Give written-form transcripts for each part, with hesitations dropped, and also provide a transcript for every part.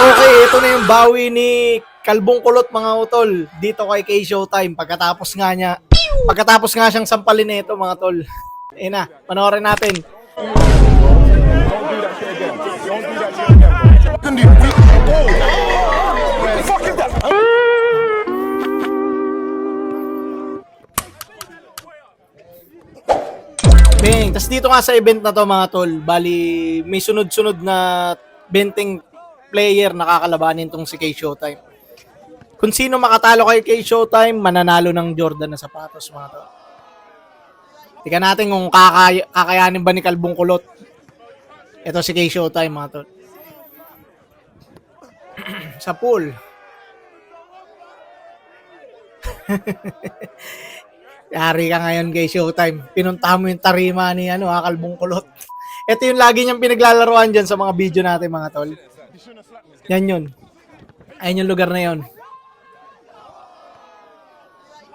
Okay, ito na yung bawi ni Kalbong Kulot mga utol dito kay K-Showtime pagkatapos nga siyang sampalin nito mga tol. Ayun na, panoorin natin. Don't do that shit again. Don't do that shit again, bro. Can do it. What the fuck is that? Bang! Tas dito nga sa event na to mga tol, bali may sunod-sunod na 20 player na kakalabanin tong si K-Showtime. Kung sino makatalo kay K-Showtime, mananalo ng Jordan na sapatos mga tol. Tingnan natin kung kakayanin ba ni Kalbong Kulot. Ito si K-Showtime mga tol. Sa pool. Yari ka ngayon kay Showtime. Pinuntahan mo yung tarima ni Kalbong Kulot. Ito yung lagi niyang pinaglalaroan dyan sa mga video natin mga tol. Yan yun. Ayun yung lugar na yun.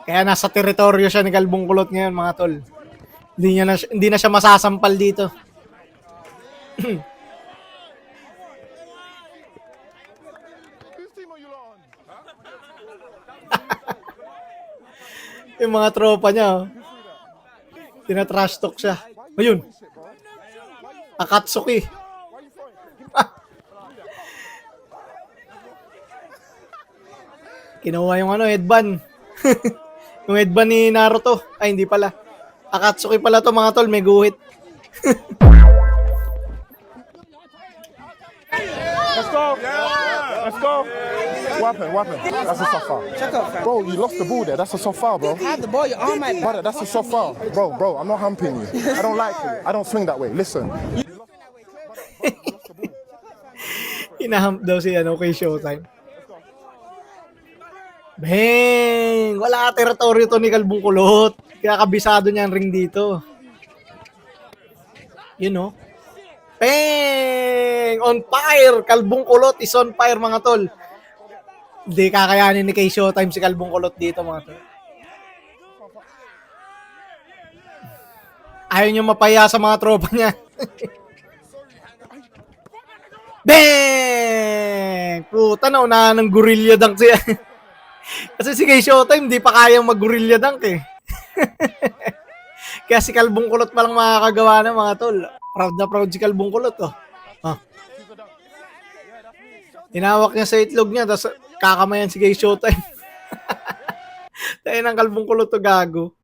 Kaya nasa teritoryo siya ni Kalbong Kulot ngayon mga tol. Hindi na siya masasampal dito. Yung mga tropa niya, tinatrash talk siya. Ayun. Akatsuki. Kinuha yung headband. Yung headband ni Naruto. Ay, hindi pala. Akatsuki pala to mga tol, may guhit. Let's go. Let's go. What happened? That's a soft foul. Shut up, fam. Bro, you lost the ball there. That's a soft foul, bro. Have the ball, your arm might. Brother, that's a soft foul. Bro, I'm not humping you. I don't like you. I don't swing that way. Listen. Hinahump daw si kay Showtime. Bang! Wala ka teritoryo to ni Kalbong Kulot. Kaya kabisado niya ang ring dito. Bang! On fire! Kalbong Kulot is on fire mga tol. Hindi kakayanin ni K-Showtime si Kalbong Kulot dito mga tol. Ayaw niyo mapaya sa mga tropa niya. Bang! Puta na, unahan ng gorilla dunk siya. Kasi si K-Showtime, di pa kayang mag-gorilla dunk eh. Kaya si Kalbong Kulot pa lang makakagawa ng mga tol. Proud na proud si Kalbong Kulot oh. Tinawak niya sa itlog niya, tapos kakamayan si K-Showtime. Tayo ng Kalbong Kulot to gago.